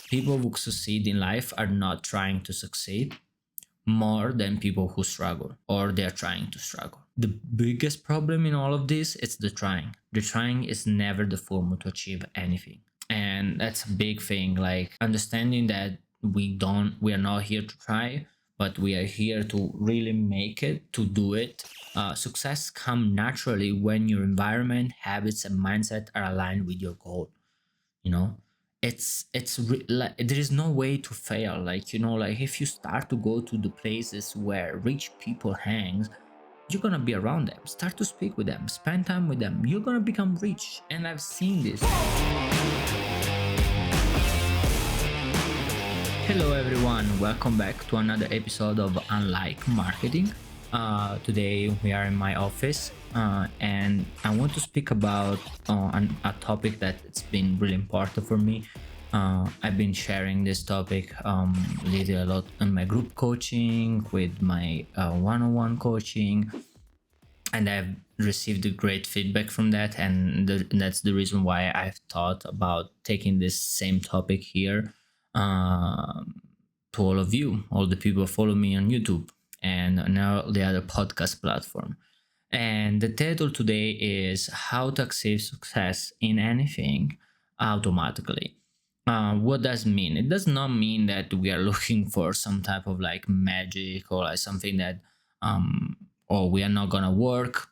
People who succeed in life are not trying to succeed more than people who struggle or they're trying to struggle. The biggest problem in all of this is the trying. The trying is never the formula to achieve anything. And that's a big thing, like understanding that we are not here to try, but we are here to really make it, to do it. Success comes naturally when your environment, habits, and mindset are aligned with your goal. You know, like there is no way to fail. Like, like if you start to go to the places where rich people hangs, you're gonna be around them, start to speak with them, spend time with them, you're gonna become rich. And I've seen this. Hello everyone, welcome back to another episode of Unlike Marketing. Today we are in my office, and I want to speak about a topic that it's been really important for me. I've been sharing this topic lately a lot in my group coaching, with my one-on-one coaching, and I've received a great feedback from that, and that's the reason why I've thought about taking this same topic here to all of you, all the people who follow me on YouTube and now the other podcast platform. And the title today is How to Achieve Success in Anything Automatically. What does it mean? It does not mean that we are looking for some type of like magic or like something that or we are not gonna work,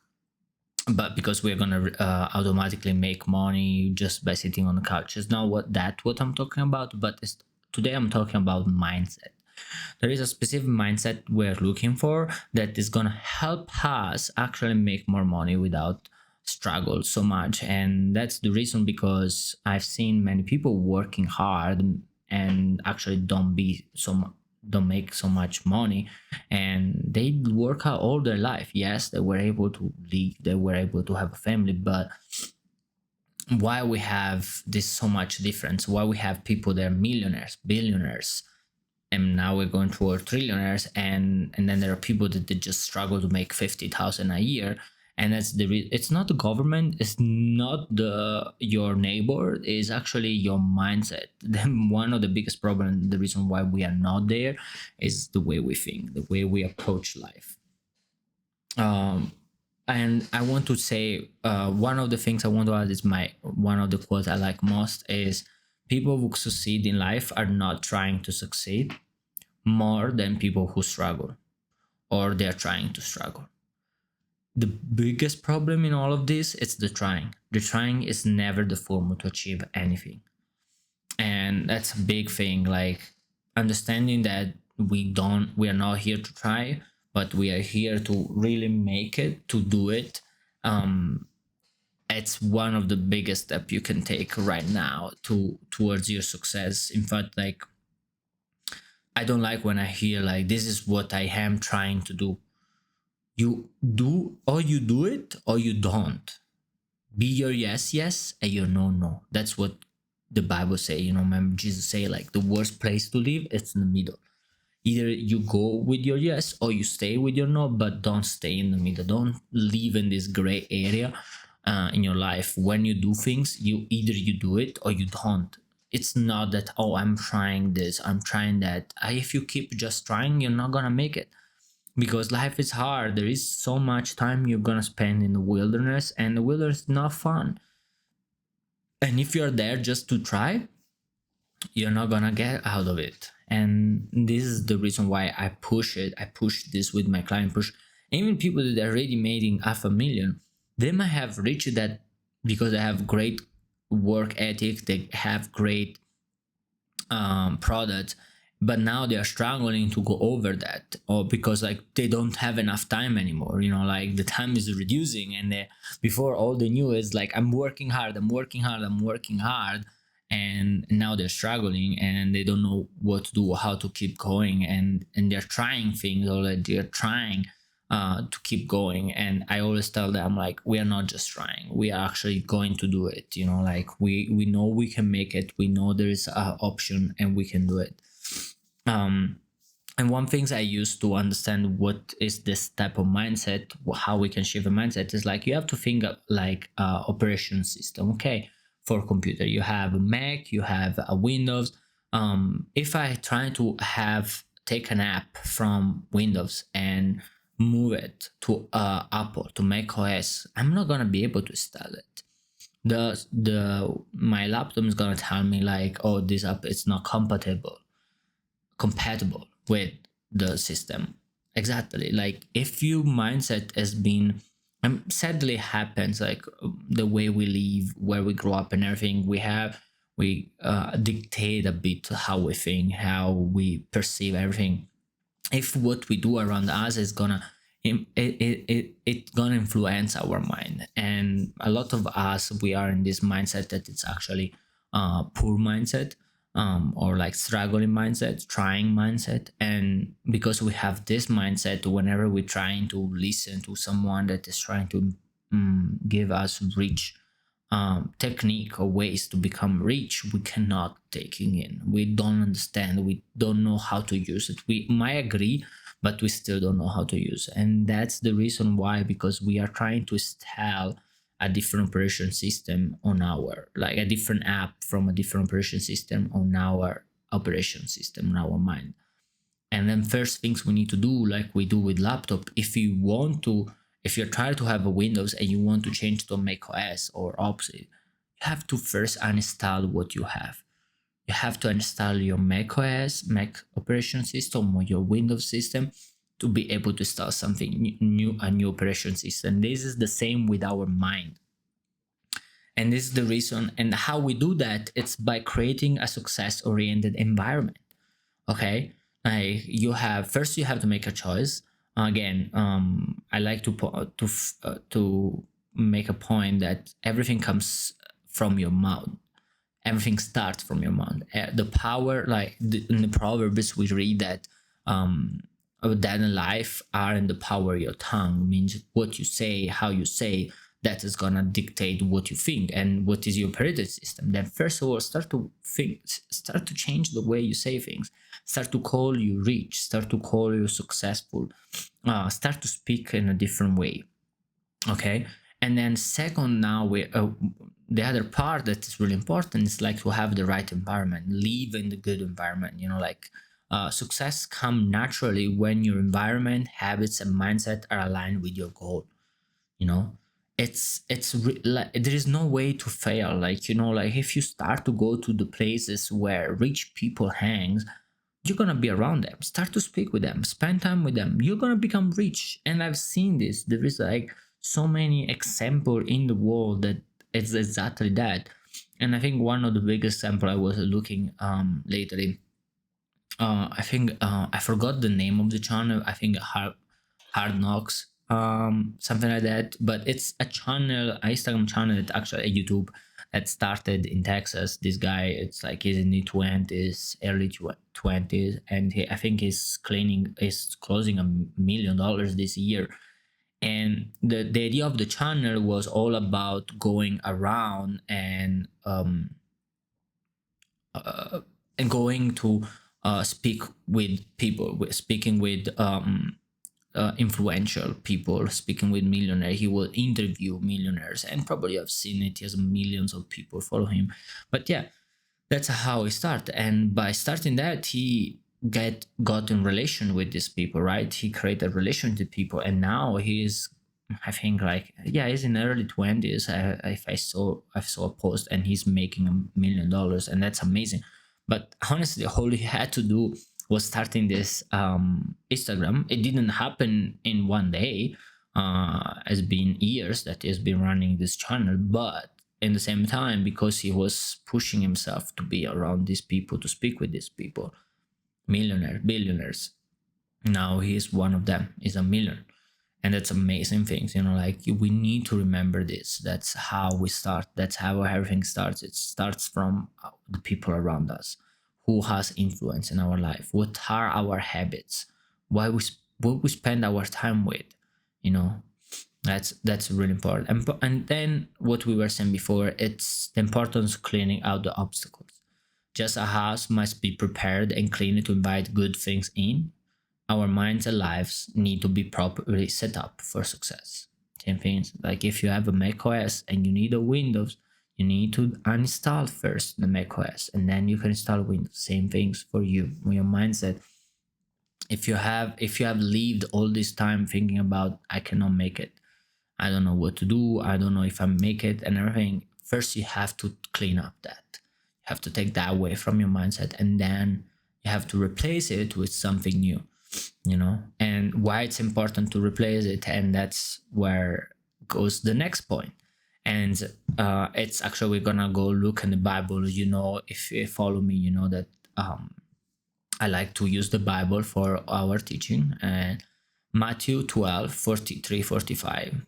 but because we're gonna automatically make money just by sitting on the couch. It's not what I'm talking about. But today I'm talking about mindset. There is a specific mindset we're looking for that is gonna help us actually make more money without struggle so much. And that's the reason, because I've seen many people working hard and actually don't make so much money, and they work out all their life. Yes, they were able to leave, they were able to have a family, but why we have this so much difference? Why we have people that are millionaires, billionaires, and now we're going toward trillionaires, and then there are people that they just struggle to make 50,000 a year. And that's it's not the government, it's not your neighbor, it's actually your mindset. Then one of the biggest problems, the reason why we are not there, is the way we think, the way we approach life. And I want to say, one of the things I want to add is one of the quotes I like most is, people who succeed in life are not trying to succeed more than people who struggle or they're trying to struggle. The biggest problem in all of this is the trying. The trying is never the formula to achieve anything. And that's a big thing, like understanding that we are not here to try, but we are here to really make it, to do it. It's one of the biggest steps you can take right now towards your success. In fact, like, I don't like when I hear like, this is what I am trying to do. You do, or you do it, or you don't. Be your yes, yes, and your no, no. That's what the Bible say. Remember Jesus say, like, the worst place to live, it's in the middle. Either you go with your yes or you stay with your no, but don't stay in the middle. Don't live in this gray area in your life. When you do things, either you do it or you don't. It's not that, oh, I'm trying this, I'm trying that. If you keep just trying, you're not gonna make it, because life is hard. There is so much time you're gonna spend in the wilderness, and the wilderness is not fun. And if you're there just to try, you're not gonna get out of it. And this is the reason why I push it. I push this with my client. Push even people that are already making 500,000. They might have reached that because they have great work ethic. They have great products, but now they are struggling to go over that, or because like they don't have enough time anymore. Like the time is reducing, and before, all they knew is like, I'm working hard, I'm working hard, I'm working hard. And now they're struggling, and they don't know what to do, how to keep going, and they're trying things, or like they're trying to keep going. And I always tell them, like, we are not just trying, we are actually going to do it. Like we know we can make it, we know there is an option, and we can do it. And one things I use to understand what is this type of mindset, how we can shift a mindset, is like, you have to think of like operation system. Okay, for a computer, you have a Mac, you have a Windows, If I try to have take an app from Windows and move it to Apple, to Mac OS, I'm not gonna be able to install it. The My laptop is gonna tell me like, oh, this app is not compatible with the system. Exactly. Like if your mindset has been, sadly happens, like the way we live, where we grow up and everything, we dictate a bit how we think, how we perceive everything. If what we do around us is gonna it gonna influence our mind, and a lot of us, we are in this mindset that it's actually poor mindset, or like struggling mindset, trying mindset. And because we have this mindset, whenever we're trying to listen to someone that is trying to give us rich technique or ways to become rich, we cannot taking in, we don't understand, we don't know how to use it. We might agree, but we still don't know how to use it. And that's the reason why, because we are trying to install a different operation system on our, like a different app from a different operation system on our operation system, on our mind. And then first things we need to do, like we do with laptop, if you're trying to have a Windows and you want to change to a Mac OS or opposite, you have to first uninstall what you have. You have to install your Mac OS, Mac operation system, or your Windows system to be able to install something new, a new operation system. This is the same with our mind. And this is the reason, and how we do that, it's by creating a success oriented environment. Okay, like you have to make a choice. Again, I like to make a point that everything comes from your mouth. Everything starts from your mouth. The power, like in the proverbs we read that death and life are in the power of your tongue. Means what you say, how you say, that is gonna dictate what you think and what is your operating system. Then first of all, start to think, start to change the way you say things, start to call you rich, start to call you successful, start to speak in a different way. Okay. And then second, now we the other part that is really important is like to have the right environment, live in the good environment, like success come naturally when your environment, habits and mindset are aligned with your goal. you know like there is no way to fail. Like like if you start to go to the places where rich people hangs, you're gonna be around them, start to speak with them, spend time with them, you're gonna become rich. And I've seen this. There is like so many example in the world that it's exactly that. And I think one of the biggest example I was looking lately, I think I forgot the name of the channel. I think Hard Knocks, something like that. But it's a channel, a Instagram channel, that actually a YouTube, that started in Texas. This guy, it's like he's in the twenties, early twenties, and I think is closing $1 million this year. And the idea of the channel was all about going around and going to speak with people, speaking with influential people, speaking with millionaires. He will interview millionaires, and probably I've seen it. He has millions of people follow him. But yeah, that's how he started. And by starting that, he got in relation with these people, right? He created a relation with people, and now he is, I think, like, yeah, he's in early 20s. I saw a post, and he's making $1 million, and that's amazing. But honestly, all he had to do was starting this Instagram. It didn't happen in one day. It's been years that he's been running this channel, but in the same time, because he was pushing himself to be around these people, to speak with these people, millionaires, billionaires, now he is one of them. He's a millionaire. And that's amazing things, like we need to remember this. That's how we start. That's how everything starts. It starts from the people around us, who has influence in our life, what are our habits, what we spend our time with. you know that's really important. And then what we were saying before, it's the importance of cleaning out the obstacles. Just a house must be prepared and cleaned to invite good things in. Our minds and lives need to be properly set up for success. Same things, like if you have a Mac OS and you need a Windows, You need to uninstall first the macOS, and then you can install Windows. Same things for you. Your mindset, if you have lived all this time thinking about, I cannot make it, I don't know what to do, I don't know if I make it and everything, first you have to clean up that. You have to take that away from your mindset, and then you have to replace it with something new, and why it's important to replace it. And that's where goes the next point. And it's actually, we're gonna go look in the Bible. If you follow me, you know that I like to use the Bible for our teaching. And Matthew 12 43 45,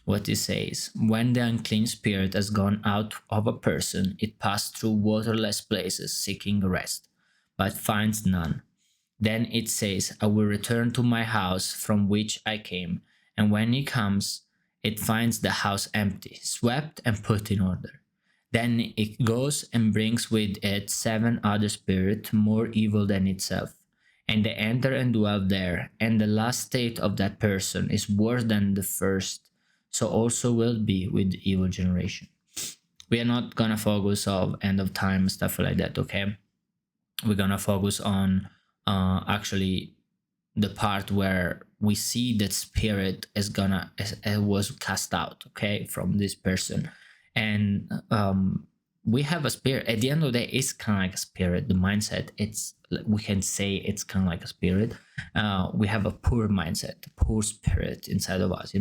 what it says: when the unclean spirit has gone out of a person, it passed through waterless places seeking rest, but finds none. Then it says, I will return to my house from which I came. And when it comes, it finds the house empty, swept, and put in order. Then it goes and brings with it 7 other spirits more evil than itself. And they enter and dwell there. And the last state of that person is worse than the first. So also will be with the evil generation. We are not gonna focus on end of time stuff like that, okay? We're gonna focus on actually the part where we see that spirit was cast out, okay, from this person. And we have a spirit. At the end of the day, it's kind of like a spirit. The mindset, we can say it's kind of like a spirit. We have a poor mindset, poor spirit inside of us,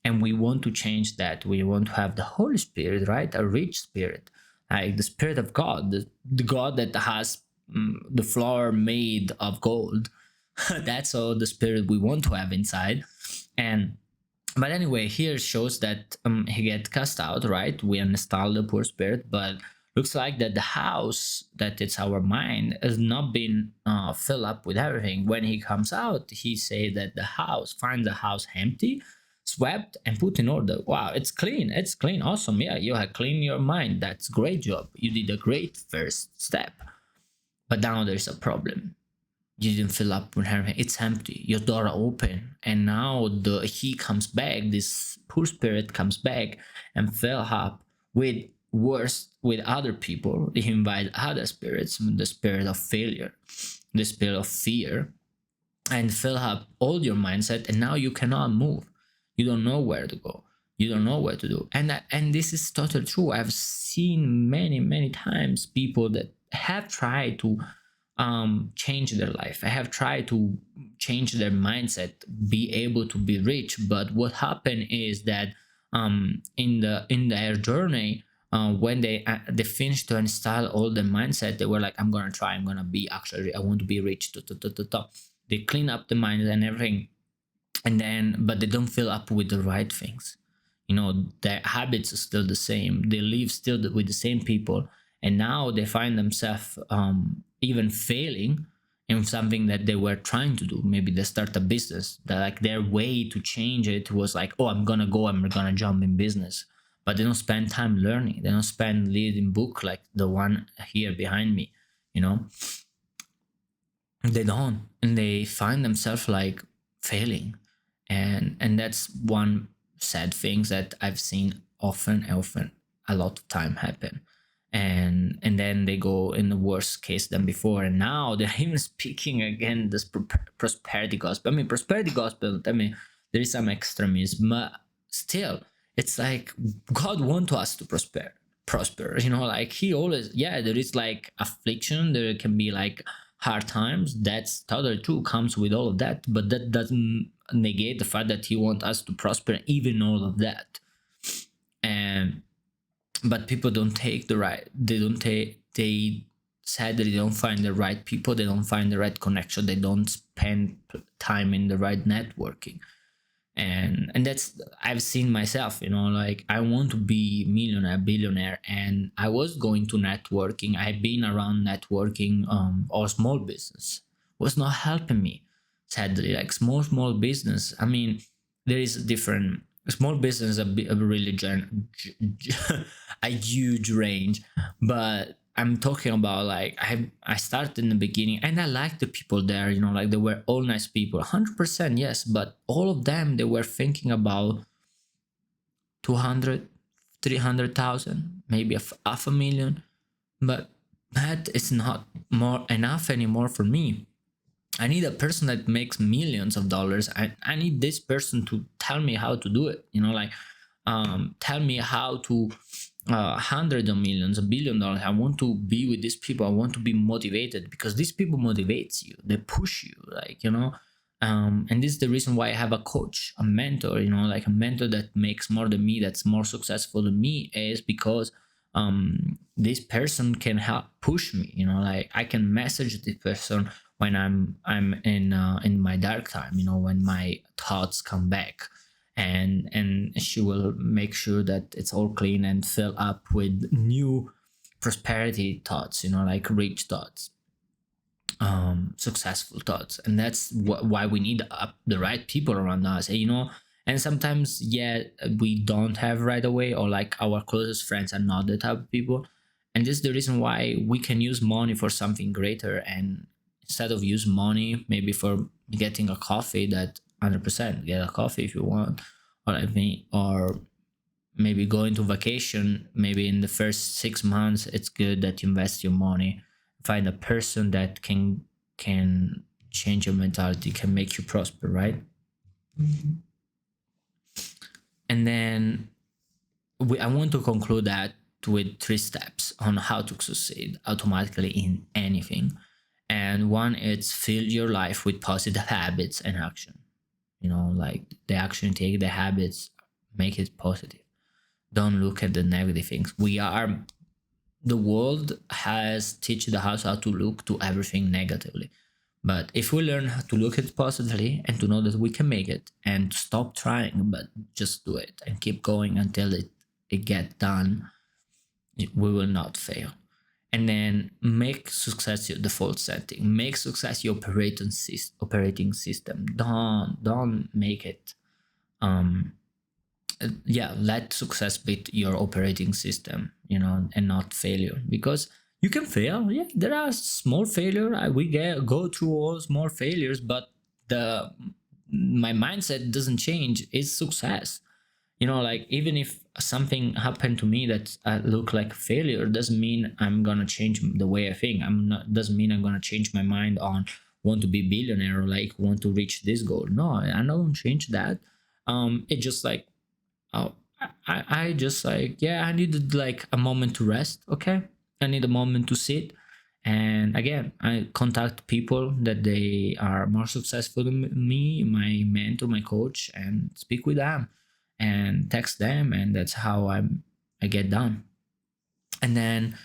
and we want to change that. We want to have the Holy Spirit, right? A rich spirit, like the Spirit of God, the God that has the floor made of gold. That's all the spirit we want to have inside. And but anyway, here shows that he get cast out, right? We uninstall the poor spirit, but looks like that the house, that it's our mind, has not been filled up with everything. When he comes out, he say that the house, find the house empty, swept, and put in order. Wow, it's clean, awesome. Yeah, you have cleaned your mind. That's great job, you did a great first step. But now there's a problem. You didn't fill up with everything. It's empty. Your door open, and now he comes back. This poor spirit comes back and fill up with with other people. He invite other spirits, the spirit of failure, the spirit of fear, and fill up all your mindset. And now you cannot move. You don't know where to go. You don't know what to do. And this is totally true. I've seen many times people that have tried to change their life. I have tried to change their mindset, be able to be rich. But what happened is that in their journey, when they finished to install all the mindset, they were like, I'm gonna try. I'm gonna be actually. I want to be rich. They clean up the mind and everything, and then but they don't fill up with the right things. Their habits are still the same. They live still with the same people, and now they find themselves even failing in something that they were trying to do. Maybe they start a business, that like their way to change it was like, oh, I'm gonna jump in business. But they don't spend time learning. They don't spend reading book like the one here behind me. you know they don't, and they find themselves like failing. And that's one sad thing that I've seen often a lot of time happen. And then they go in the worst case than before, and now they're even speaking again this prosperity gospel. I mean, prosperity gospel, I mean, there is some extremism, but still it's like God wants us to prosper, like he always, yeah, there is like affliction, there can be like hard times, that's totally true, comes with all of that, but that doesn't negate the fact that he wants us to prosper even all of that. And but people don't take the right, they don't take, they sadly don't find the right people, they don't find the right connection, they don't spend time in the right networking. And that's, I've seen myself, like I want to be millionaire, billionaire, and I was going to networking, I've been around networking, or small business was not helping me, sadly. Like small business, I mean, there is a different, small business, a really a huge range. But I'm talking about like I started in the beginning, and I liked the people there, like they were all nice people, 100%, yes, but all of them, they were thinking about 200, 300,000, maybe half a million, but that is not more enough anymore for me. I need a person that makes millions of dollars. I need this person to tell me how to do it. Like tell me how to hundreds of millions, $1 billion. I want to be with these people. I want to be motivated because these people motivates you. They push you, and this is the reason why I have a coach, a mentor. Like a mentor that makes more than me, that's more successful than me, is because this person can help push me. Like I can message this person when I'm in my dark time. When my thoughts come back, and she will make sure that it's all clean and fill up with new prosperity thoughts, like rich thoughts, successful thoughts. And that's why we need the right people around us. And sometimes, yeah, we don't have right away, or like our closest friends are not the type of people. And this is the reason why we can use money for something greater, and instead of use money maybe for getting a coffee, that 100% get a coffee if you want, or maybe going to vacation. Maybe in the first 6 months it's good that you invest your money, find a person that can change your mentality, can make you prosper, right? And then I want to conclude that with 3 steps on how to succeed automatically in anything. And one is fill your life with positive habits and action. Like the action you take, the habits, make it positive. Don't look at the negative things. The world has teach us how to look to everything negatively. But if we learn how to look at it positively and to know that we can make it, and to stop trying but just do it and keep going until it get done, we will not fail. And then make success your default setting. Make success your operating system. Don't make it yeah, let success be your operating system, and not failure. Because you can fail, yeah, there are small failure. We go through all small failures, but the my mindset doesn't change. It's success. Like even if something happened to me that look like failure, doesn't mean I'm gonna change the way I think. Doesn't mean I'm gonna change my mind on want to be billionaire, or like want to reach this goal. No, I don't change that. It just like, oh, I just like, yeah, I needed like a moment to rest. Okay, I need a moment to sit, and again, I contact people that they are more successful than me, my mentor, my coach, and speak with them, and text them, and that's how I get done. And then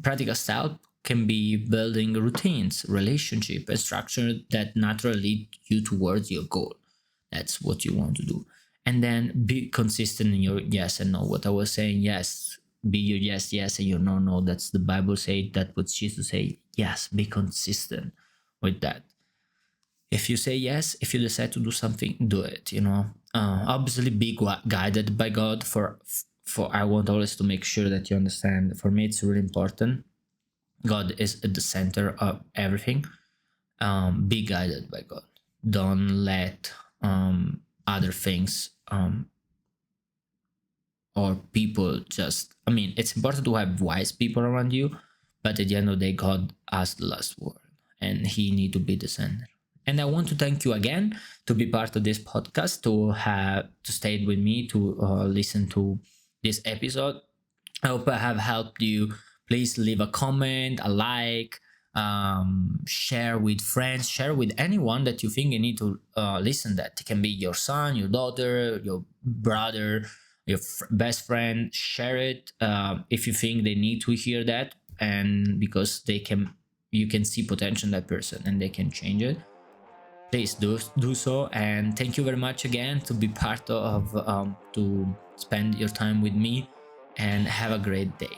practical style can be building routines, relationship, and structure that naturally lead you towards your goal. That's what you want to do. And then be consistent in your yes and no. What I was saying, yes, be your yes, yes, and your no, no. That's the Bible say. That what Jesus say. Yes, be consistent with that. If you say yes, if you decide to do something, do it. Obviously be guided by God. For I want always to make sure that you understand. For me, it's really important. God is at the center of everything. Be guided by God. Don't let other things or people just. I mean, it's important to have wise people around you, but at the end of the day, God has the last word, and He need to be the center. And I want to thank you again to be part of this podcast, to stay with me, to listen to this episode. I hope I have helped you. Please leave a comment, a like, share with friends, share with anyone that you think you need to listen. That it can be your son, your daughter, your brother, your best friend. Share it if you think they need to hear that, and because you can see potential in that person and they can change it. Please do so, and thank you very much again to be part of to spend your time with me, and have a great day.